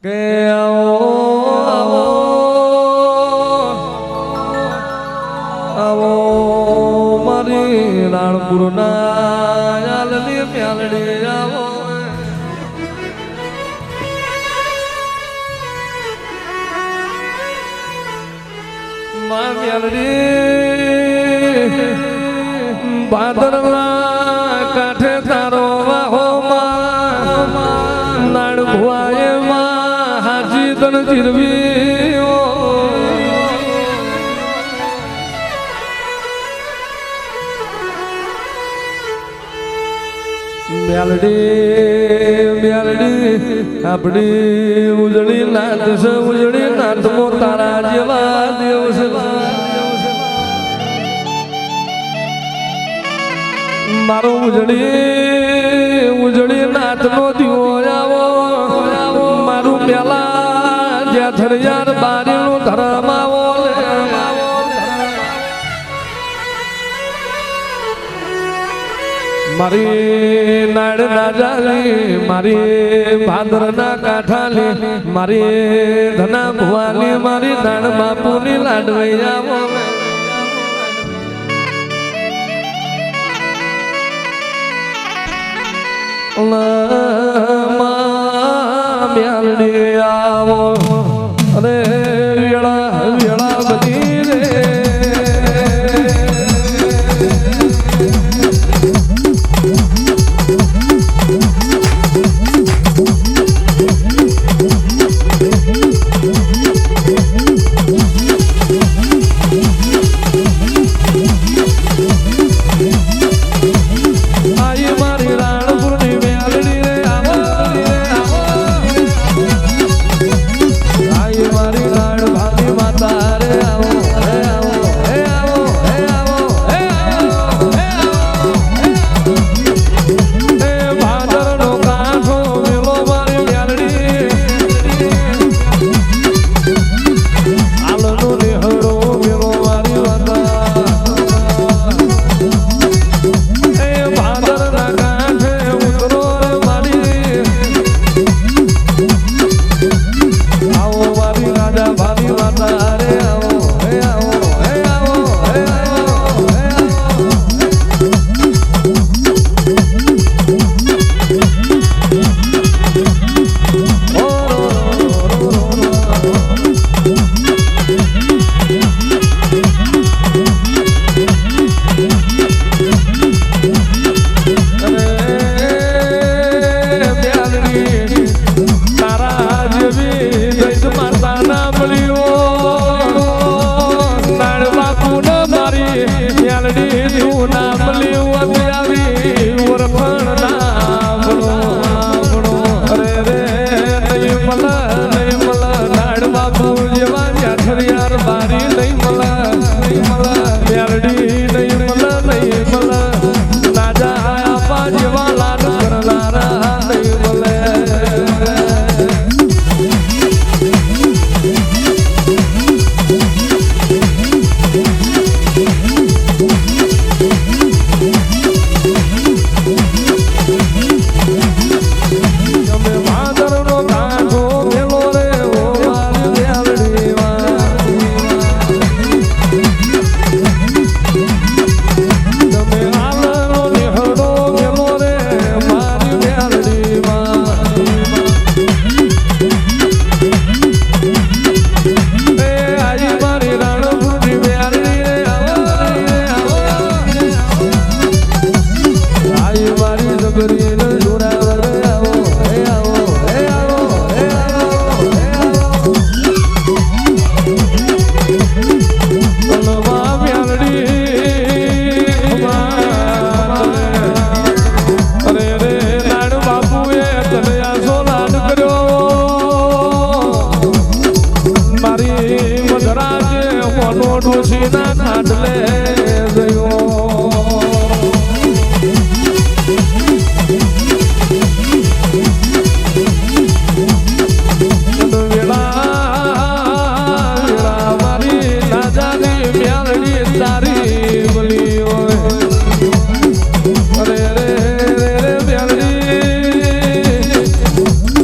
કે આવો આવો આવો મારી રાણપુરના યાલની મ્યાલડી આવો માં મ્યાલડી ભાદરવા કાંઠે તારો વાહો માં નાણ ભુવાએ માં હાજી તન જીરવી મ્યાલડી મ્યાલડી આપણી ઉજળી નાથ છે ઉજળી નાથ મો તારા જેવા દેવ છે મારો ઉજળી નાથ નો દીવો આવો મારું પેલા જ્યાં થરિયાર બારીનું ધરમ આવો મારી નાડ ના જાલી મારી ભાદર ના કાંઠાલી મારી ધના ભુવાની મારી નાડ બાપુની લાડવઈ આવો મ્યાલડી આવો અરે વેળા વેળા બધી રે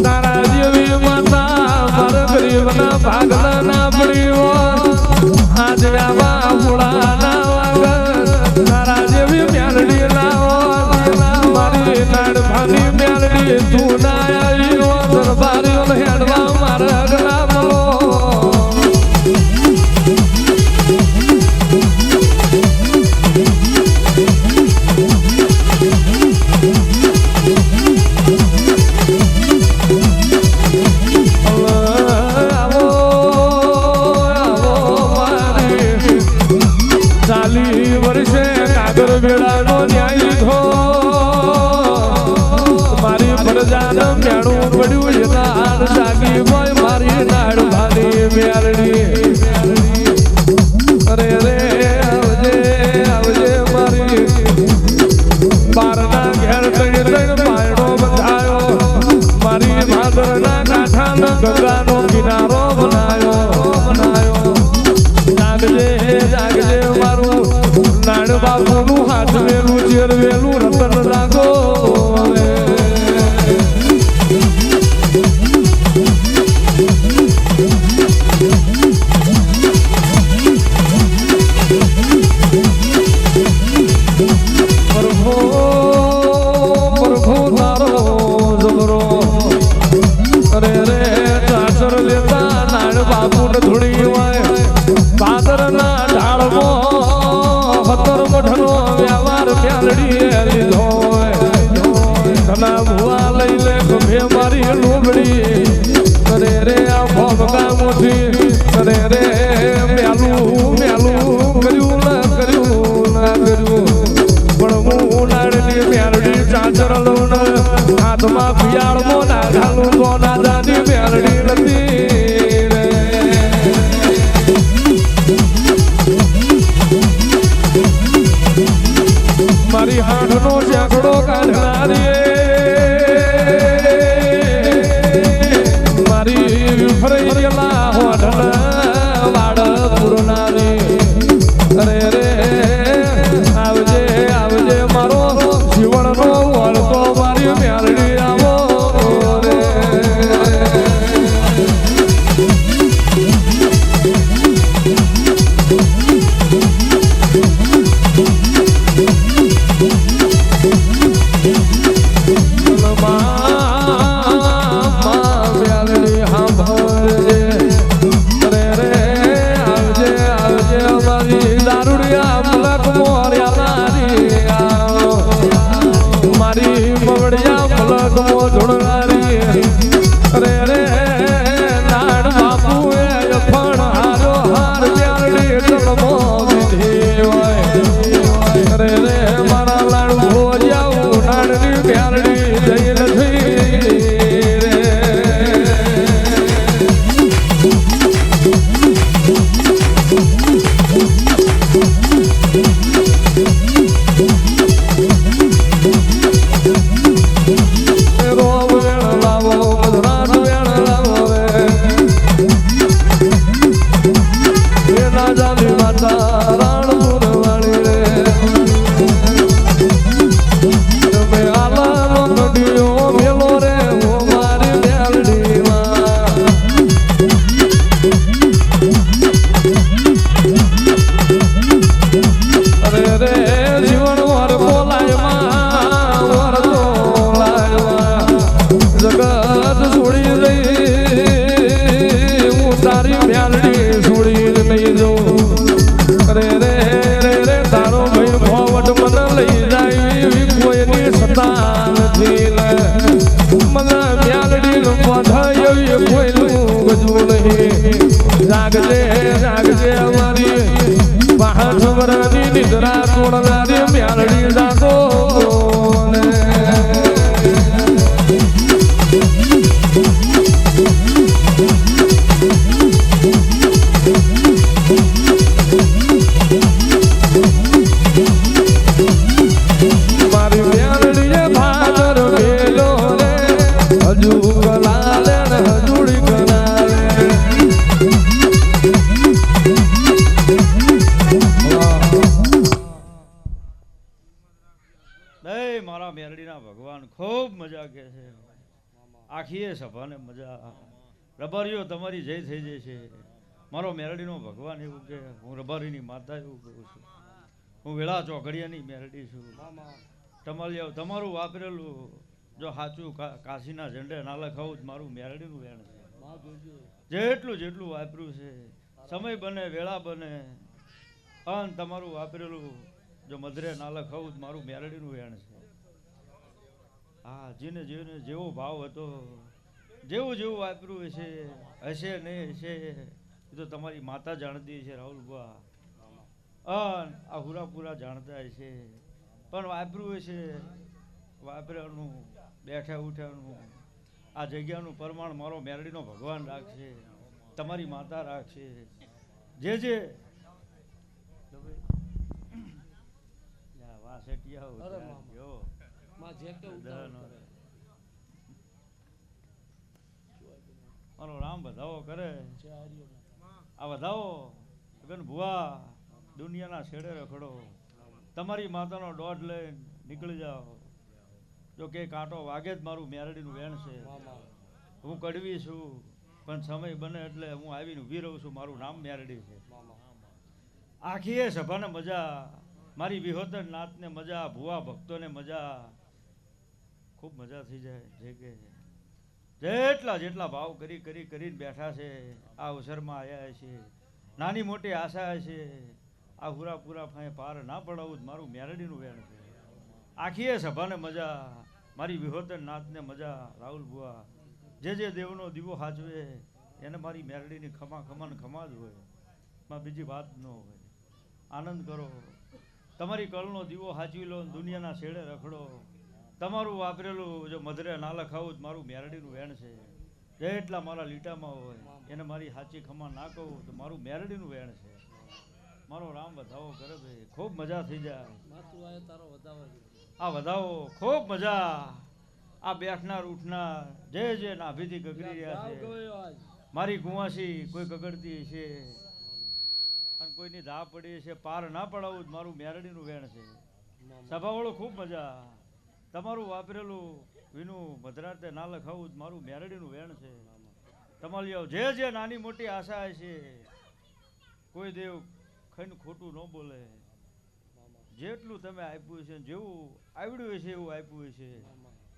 તારા જેવી માતા મેળાનો ન્યાય થો મારી પ્રજાને મેળું પડ્યું એના હાલ સાગી ભાઈ મારી નાડ ભાલી મેળડી અરે રે આવજે આવજે મારી બારના ઘેર તઈ પાયડો બંધાયો મારી ભાદરના કાંઠાનો ગંગાનો કિનારો બનાયો જાગજે જાગજે મારું નાડ બાપુનું હાથ વેલું ચેર વેલું રતન લાગો મારી લોબડી અરે રે આ ભોગા મોટી અરે રે મેલું કર્યું ના કર્યું પણ હું નાડની મેલડી ચાચર લઉં હાથમાં પિયાળ મોના ઘાલું કોના દાદી મેલડી નથી મારી હાથનો ચાકડો કાઢનારી ફરી ગયેલા હોટલ વાડ પુરનારી અરે રે આવજે આવજે મારો જીવનનો વળતો મારી મેલડી આવો રે જાગજે જાગજે અમારી વાહન વરની નિદ્રા તોડનારી મેલડી જાતો મારી મેલડીએ ભાદર મેલો રે હજુ ગલાલે ને હજુડી ગલાલે મારા મેરડીના ભગવાન ખૂબ મજા કે છે આખી સભાને મજા રબારીઓ તમારી જય થઈ જશે મારો મેરડીનો ભગવાન એવું કે હું રબારીની માતા એવું કહું છું હું વેળા ચોકડિયાની મેરડી છું તમારું વાપરેલું જો સાચું કાશીના ઝંડે ના લખાવું મારું મેરડીનું વેણ છે જેટલું વાપર્યું છે સમય બને વેળા બને અને તમારું વાપરેલું જો મધરે ના લખાવું મારું મેરડીનું વેણ છે હા જેને જેવો ભાવ હતો જેવું વાપર્યું હશે નહીં હશે એ તો તમારી માતા જાણતી છે રાહુલબા આ હુરાપુરા જાણતા હશે પણ વાપર્યું છે વાપર્યાનું બેઠા ઉઠ્યાનું આ જગ્યાનું પ્રમાણ મારો મેરડીનો ભગવાન રાખશે, તમારી માતા રાખશે. જે મારો રામ વધાવો કરે આ વધાવો ગગન ભુવા દુનિયાના છેડે રખડો, તમારી માતાનો દોઢ લઈને નીકળી જાઓ. જો કે કાંટો વાગે જ મારું મેરડીનું વેણ છે. હું કડવી છું પણ સમય બને એટલે હું આવીને ઊભી રહું છું. મારું નામ મેરડી છે. આખી એ સભાને મજા, મારી વિહોતર નાથને મજા, ભુવા ભક્તોને મજા, ખૂબ મજા થઈ જાય. જે કે જેટલા ભાવ કરીને બેઠા છે આ અવસરમાં આવ્યા છે, નાની મોટી આશા છે. આ પૂરા ફાંય પાર ના પડાવું મારું મેરડીનું વેણ છે. આખી એ સભાને મજા, મારી વિહોતર નાથને મજા. રાહુલ બુઆ જે દેવનો દીવો હાચવે એને મારી મેરડીની ખમા જ હોય, માં બીજી વાત ન હોય. આનંદ કરો, તમારી કળનો દીવો હાચવી લો, દુનિયાના છેડે રખડો. તમારું વાપરેલું જો મધરે ના લખાવું જ મારું મેરડીનું વેણ છે. જેટલા મારા લીટામાં હોય એને મારી સાચી ખમા ના કહું તો મારું મેરડીનું વેણ છે. મારો રામ વધાવો કરે ભાઈ, ખૂબ મજા થઈ જાય. આ વધાવો ખૂબ મજા. આ બેઠનાર ઉઠનાર જે નાભીથી ગગડી રહ્યા છે. મારી કુંવાસી કોઈ ગગડતી છે અને કોઈની ધા પડી છે. પાર ના પડાવું જ મારું મેરડીનું વેણ છે. સભાવાળો ખૂબ મજા. તમારું વાપરેલું વિનું મધરાતે ના લખાવું જ મારું મેરડીનું વેણ છે. તમારી જે નાની મોટી આશા છે, કોઈ દેવ ખઈને ખોટું ન બોલે. જેટલું તમે આપ્યું છે, જેવું આવડ્યું છે એવું આપ્યું છે.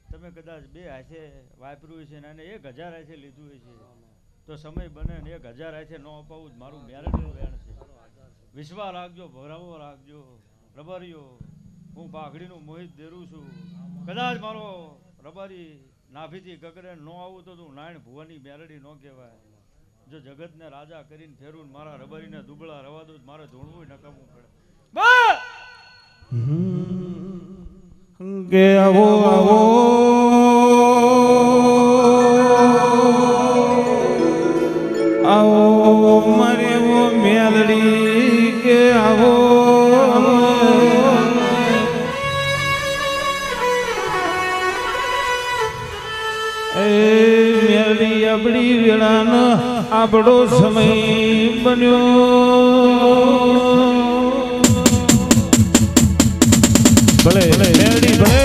તમે કદાચ 2 હાથે વાપર્યું છે અને 1000 હાથે લીધું છે તો સમય બને ને 1000 હાથે ન અપાવું જ મારું મેરડીનું વેણ છે. વિશ્વાસ રાખજો, ભરાવો રાખજો. રબારીઓ, હું પાઘડીનું મોહિત દેરું છું. કદાચ મારો રબારી નાભીથી ગગડે ન આવું તો તું નાયણ ભુવાની મેરડી ન કહેવાય. જો જગતને રાજા કરીને ફેરું મારા રબારીને દુબળા રવા દઉં મારે ધૂણવું નકામવું પડે. કે આવો મારી મેલડી કે આવો મેલડી આપણી વેળાનો આપણો સમય બન્યો. ભલે મેલડી ભલે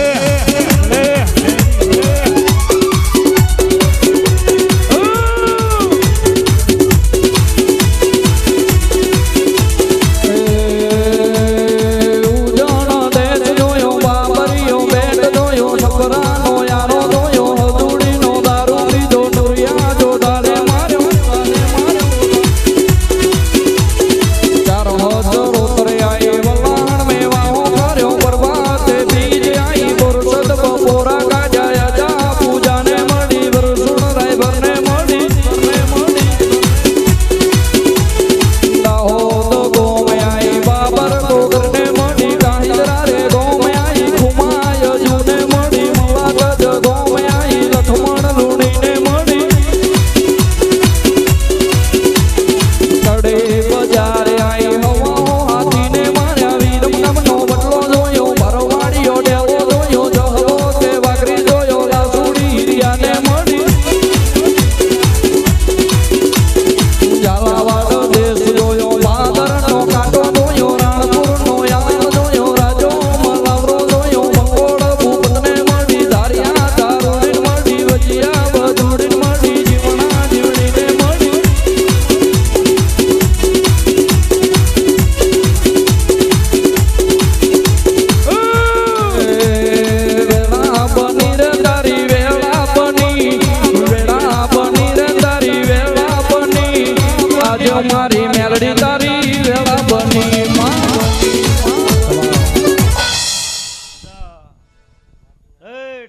મારી મેલડી તારી વેળા બની.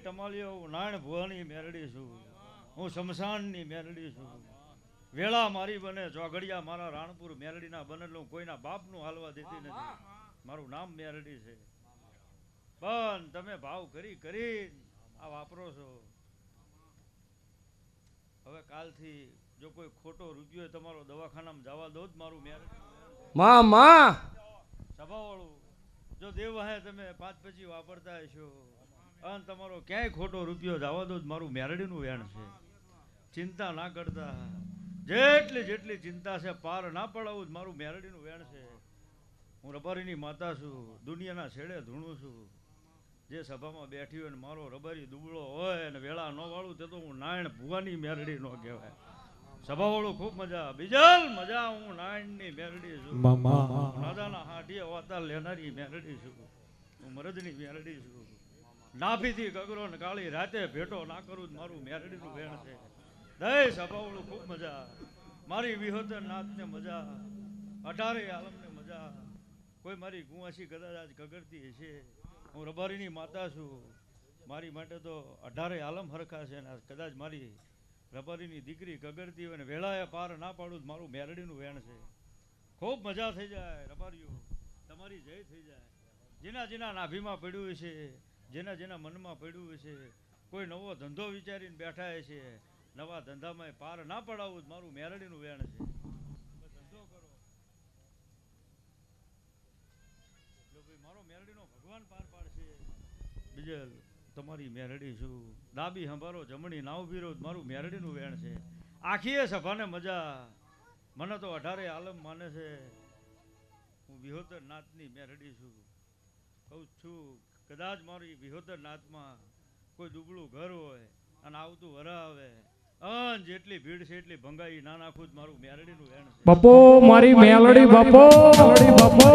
ટમાલીઓ નારાયણ ભુવાની મેરડી છું, હું શમશાનની મેરડી છું. વેળા મારી બને ચોઘડિયા મારા રાણપુર મેરડીના બને. કોઈના બાપનું હાલવા દેતી નથી. મારું નામ મેરડી છે. પણ તમે ભાવ કરી કરી આ વાપરો છો. હવે કાલથી જો કોઈ ખોટો રૂપિયો તમારો દવાખાનામાં જવા દો જ મારું મેરડી માં સભાવાળું જો દેવ હે તમે 5 પછી વાપરતા હશો અને તમારો ક્યાંય ખોટો રૂપિયો જવા દો જ મારું મેરડીનું વેણ છે. ચિંતા ના કરતા, જેટલી ચિંતા છે પાર ના પડાવું જ મારું મેરડીનું વેણ છે. હું રબારીની માતા છું, દુનિયાના છેડે ધૂણું છું. જે સભામાં બેઠી હોય ને મારો રબારી દુબળો હોય ને વેળા ન વાળું તે તો હું નાયણ ભુવાની મેરડી ન કહેવાય. સભાવાળું ખૂબ મજા, બીજલ મજા. હું નાયણની મેરડી છું, રાજાના હાટીએ વાતા લેનારી મેરડી છું, હું મરદની મેરડી છું. નાભીથી ગગરો ને કાળી રાતે ભેટો ના કરું મારું મેરડીનું વેણ છે. દય સભાવાળું ખૂબ મજા, મારી વિહોતર નાથને મજા, 18 આલમને મજા. કોઈ મારી ગુવાસી કદાચ આજ ગગડતી હશે, હું રબારીની માતા છું, મારી માટે તો 18 આલમ હરખા છે. ને કદાચ મારી રબારીની દીકરી ગગડતી હોય ને વેળાએ પાર ના પાડું મારું મેરડીનું વેણ છે. ખૂબ મજા થઈ જાય રબારીઓ, તમારી જય થઈ જાય. જેના નાભીમાં પડ્યું હશે, જેના મનમાં પડ્યું હશે, કોઈ નવો ધંધો વિચારીને બેઠા હશે, નવા ધંધામાં પાર ના પડાવું મારું મેરડીનું વેણ છે. ધંધો કરો, જો ભાઈ મારો મેરડીનો ભગવાન પાર પાડશે. બીજલ તમારી મેરડી છું, ડાબી સંભારો જમણી નાવ ભીરો મારું મેરડીનું વેણ છે. આખીએ સભાને મજા, મને તો 18 આલમ માને છે. હું વિહોતર નાથની મેરડી છું. કહું છું કદાચ મારી વિહોતર નાથમાં કોઈ દુબળું ઘર હોય અને આવતું વરા આવે અને જેટલી ભીડ છે એટલી ભંગાઈ ના નાખું જ મારું મેરડીનું વેણ છે. બાપો મારી મેલડી, બાપો મેલડી, બાપો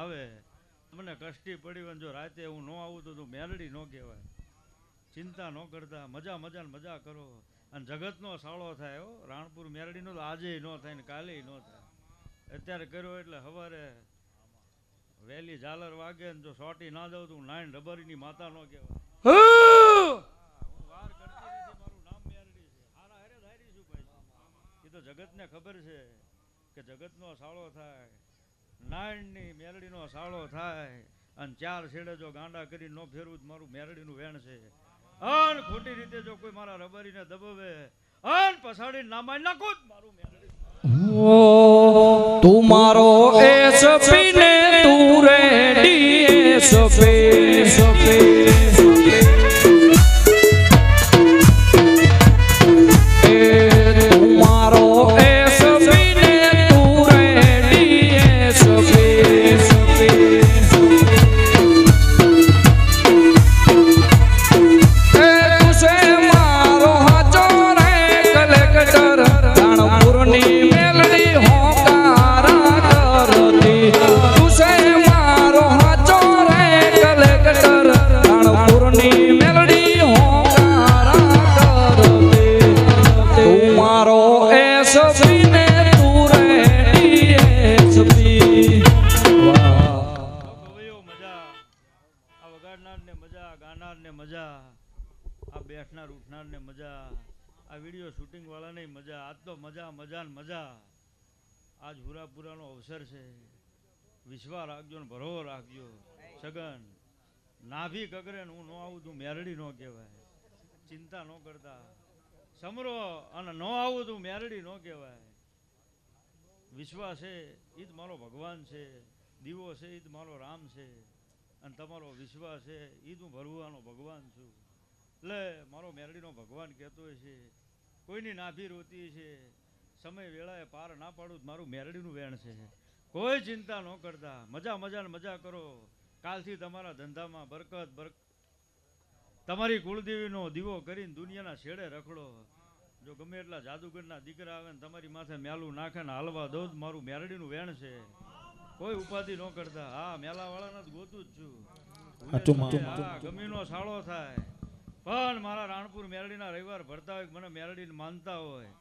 આવે મને કષ્ટી પડી હોય જો રાતે હું ન આવું તો મેરડી ન કહેવાય. ચિંતા ન કરતા, મજા કરો અને જગતનો સાળો થાય. રાણપુર મેરડીનો તો આજે ન થાય ને કાલે ન થાય. અત્યારે કર્યો એટલે સવારે વહેલી ઝાલર વાગે ને જો સોટી ના જાવ તો હું નાઈન રબારીની માતા ન કહેવાય. હું વાર કરતી નથી, મારું નામ મેરડી છે. હારા હારે ધારી છું ભાઈ. એ તો જગતને ખબર છે કે જગતનો સાળો થાય, નાયણની મેરડીનો સાળો થાય અને 4 છેડે જો ગાંડા કરી ન ફેરવું જ મારું મેરડીનું વેણ છે. અને ખોટી રીતે જો કોઈ મારા રબારીને દબાવે અને પછાડી નામાય નાખું જ મારું મેરડી. તું મારો એસપી ને તું રેડી એસપી બેઠનાર ઉઠનાર ને મજા, આ વિડીયો શૂટિંગ વાળાને મજા. આજ તો મજા મજા ને મજા. આજ હુરાપુરાનો અવસર છે. વિશ્વાસ રાખજો ને ભરોવો રાખજો. સગન નાભી કગરે ને હું ન આવું તું મેરડી ન કહેવાય. ચિંતા ન કરતા સમરો અને ન આવું તું મેરડી ન કહેવાય. વિશ્વાસ છે એ જ મારો ભગવાન છે. દીવો છે એ જ મારો રામ છે. અને તમારો વિશ્વાસ છે એ જ હું ભરવાનો ભગવાન છું. એટલે મારો મેરડીનો ભગવાન કહેતો હોય છે કોઈની નાભી રોતી છે, સમય વેળાએ પાર ના પાડું મારું મેરડીનું વેણ છે. કોઈ ચિંતા ન કરતા, મજા મજા ને મજા કરો. કાલથી તમારા ધંધામાં બરકત તમારી કુળદેવીનો દીવો કરીને દુનિયાના છેડે રખડો. જો ગમે એટલા જાદુગરના દીકરા આવે ને તમારી માથે મેલું નાખે ને હાલવા દો જ મારું મેરડીનું વેણ છે. કોઈ ઉપાધિ ન કરતા. હા, મેલાવાળાને જ ગોતું જ છું. હા, ગમીનો સાળો થાય પણ મારા રાણપુર મેરડીના રવિવાર ભરતા હોય, મને મેરડીને માનતા હોય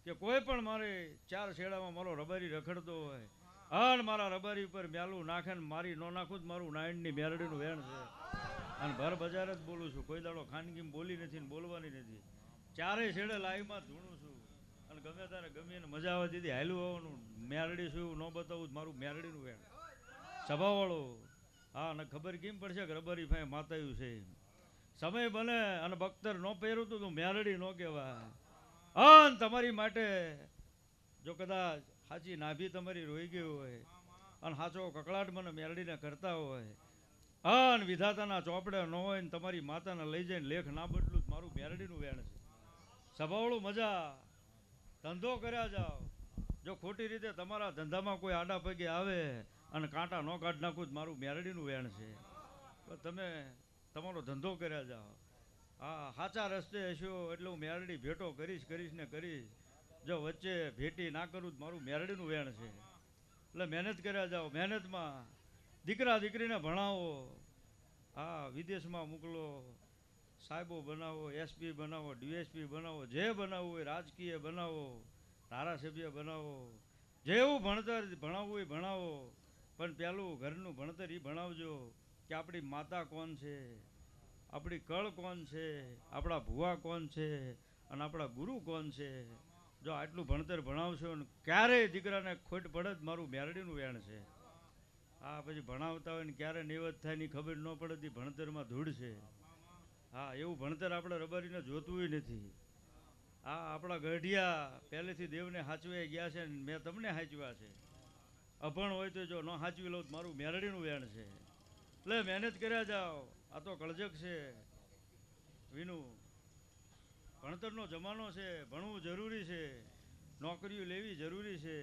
કે કોઈ પણ મારે ચાર શેડામાં મારો રબારી રખડતો હોય અને મારા રબારી ઉપર મેલું નાખે ને મારી ન નાખું જ મારું નાયણની મેરડીનું વેણ છે. અને ભર બજાર જ બોલું છું. કોઈ દાડો ખાનગીમાં બોલી નથી ને બોલવાની નથી. ચારે છેડે લાઈવમાં ધૂણું છું. અને ગમે ત્યારે ગમીને મજા આવે દીધી હાલું આવવાનું. મેરડી શું ન બતાવું મારું મેરડીનું વેણ સભાવાળો. હા, અને ખબર કેમ પડશે કે રબારી ભાઈ માતાયું છે. સમય બને અને બખ્તર ન પહેરું તું મેરડી ન કહેવાય. અને તમારી માટે જો કદાચ સાચી નાભી તમારી રોઈ ગઈ હોય અને સાચો કકળાટ મને મેરડીને કરતા હોય અને વિધાતાના ચોપડે ન હોય ને તમારી માતાને લઈ જઈને લેખ ના બદલું મારું મેરડીનું વેણ છે. સભાવાળું મજા ધંધો કર્યા જાઓ. જો ખોટી રીતે તમારા ધંધામાં કોઈ આડા પગે આવે અને કાંટા ન કાઢ નાખું મારું મેરડીનું વેણ છે. તો તમે તમારો ધંધો કર્યા જાઓ. હા, સાચા રસ્તે હશો એટલે હું મેરડી ભેટો કરીશ ને કરીશ. જો વચ્ચે ભેટી ના કરું મારું મેરડીનું વેણ છે. એટલે મહેનત કર્યા જાઓ. મહેનતમાં દીકરા દીકરીને ભણાવો. હા, વિદેશમાં મોકલો. સાહેબો બનાવો, એસપી બનાવો, ડીએસપી બનાવો, જે બનાવવું હોય રાજકીય બનાવો, ધારાસભ્ય બનાવો. જેવું ભણતર ભણાવવું હોય ભણાવો. પણ પેલું ઘરનું ભણતર એ ભણાવજો કે આપણી માતા કોણ છે, આપણી કળ કોણ છે, આપણા ભુવા કોણ છે અને આપણા ગુરુ કોણ છે. જો આટલું ભણતર ભણાવશો ને ક્યારેય દીકરાને ખોટ પડે જ મારું મેરડીનું વેણ છે. હા, પછી ભણાવતા હોય ને ક્યારે નિવત થાય ની ખબર ન પડે ભણતરમાં ધૂળ છે. હા, એવું ભણતર આપણે રબારીને જોતું નથી. હા, આપણા ગઢિયા પહેલેથી દેવને સાચવે ગયા છે ને મેં તમને સાચવ્યા છે. અભણ હોય તો જો ન સાચવી લઉં મારું મેરડીનું વેણ છે. એટલે મહેનત કર્યા જાઓ. આ તો કળજક છે વિનું. ભણતરનો જમાનો છે. ભણવું જરૂરી છે. નોકરીઓ લેવી જરૂરી છે.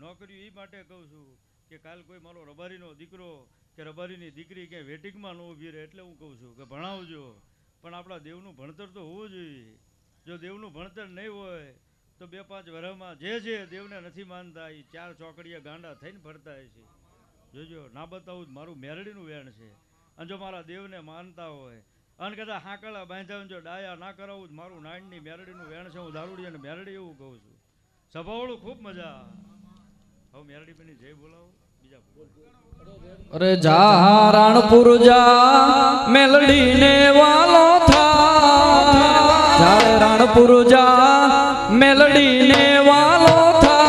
નોકરીઓ એ માટે કહું છું કે કાલ કોઈ મારો રબારીનો દીકરો કે રબારીની દીકરી ક્યાંય વેટિંગમાં ન ઊભી રહે એટલે હું કહું છું કે ભણાવજો. પણ આપણા દેવનું ભણતર તો હોવું જોઈએ. જો દેવનું ભણતર નહીં હોય તો 2-5 વર્ષમાં જે દેવને નથી માનતા એ 4 ચોકડીએ ગાંડા થઈને ફરતા છે. જોજો, ના બતાવું મારું મેરડીનું વેણ છે. અને જો મારા દેવને માનતા હોય અને કદાચ હાંકળા બાંધ્યા જો ડાયા ના કરાવું મારું નાયણની મેરડીનું વેણ છે. હું દારૂડી અને મેરડી એવું કહું છું. સભાવાળું ખૂબ મજા. હવે મેરડી બની જય બોલાવો. બીજા અરે જા રાણપુર જા મેલડીને વાલો થા. જા રાણપુર જા મેલડીને વાલો થા.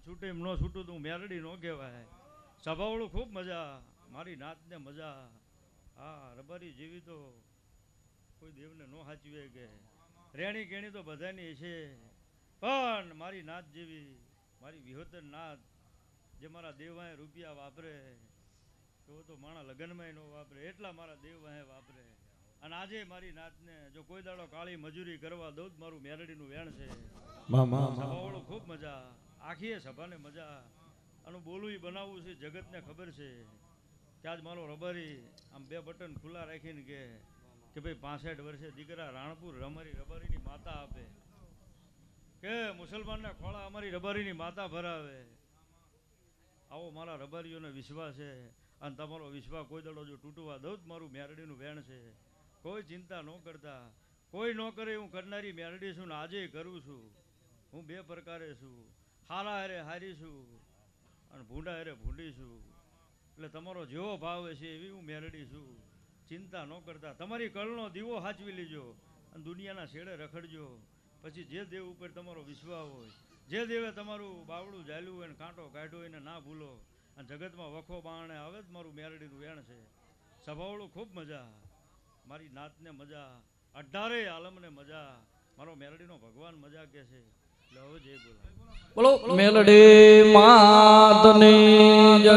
છૂટે એમ ન છૂટું તું મેરડી ન કહેવાય. સભાવાળું ખૂબ મજા. મારી નાતને મજા. હા, રબારી જેવી તો કોઈ દેવને ન સાચવે કે રેણી કેણી તો બધાની છે પણ મારી નાત જેવી મારી વિહોતર નાથ જે મારા દેવ વાહે રૂપિયા વાપરે એવો તો માણા લગ્નમાં ન વાપરે, એટલા મારા દેવ વાહે વાપરે. અને આજે મારી નાતને જો કોઈ દાડો કાળી મજૂરી કરવા દઉં જ મારું મેરડીનું વેણ છે. સભાવાળો ખૂબ મજા, આખી સભાને મજા. અને બોલું ઈ બનાવવું છે, જગતને ખબર છે કે આજ મારો રબારી આમ બે બટન ખુલ્લા રાખીને કે ભાઈ 65 વર્ષે દીકરા રાણપુર અમારી રબારીની માતા આપે, કે મુસલમાનના ખોળા અમારી રબારીની માતા ભરાવે. આવો મારા રબારીઓને વિશ્વાસ છે. અને તમારો વિશ્વાસ કોઈ દડો જો તૂટવા દઉં જ મારું મેરડીનું વેણ છે. કોઈ ચિંતા ન કરતા, કોઈ ન કરે હું કરનારી મેરડી છું ને આજે કરું છું. હું બે પ્રકારે છું, હારા હારે હારી છું અને ભૂંડા હારે ભૂંડી છું. એટલે તમારો જેવો ભાવ છે એવી હું મેરડી છું. ચિંતા ન કરતા, તમારી કળનો દીવો સાચવી લીજો અને દુનિયાના છેડે રખડજો. પછી જે દેવ ઉપર તમારો વિશ્વાસ હોય, જે દેવે તમારું બાવડું ઝાલ્યું હોય ને કાંટો કાઢ્યો હોય એને ના ભૂલો. અને જગતમાં વખો બાણે આવે જ મારું મેરડીનું વેણ છે. સભાવાળું ખૂબ મજા, મારી નાતને મજા, 18 આલમને મજા, મારો મેરડીનો ભગવાન મજા કે છે. એટલે હવે જય બોલો બોલો મેલડી માતની જય.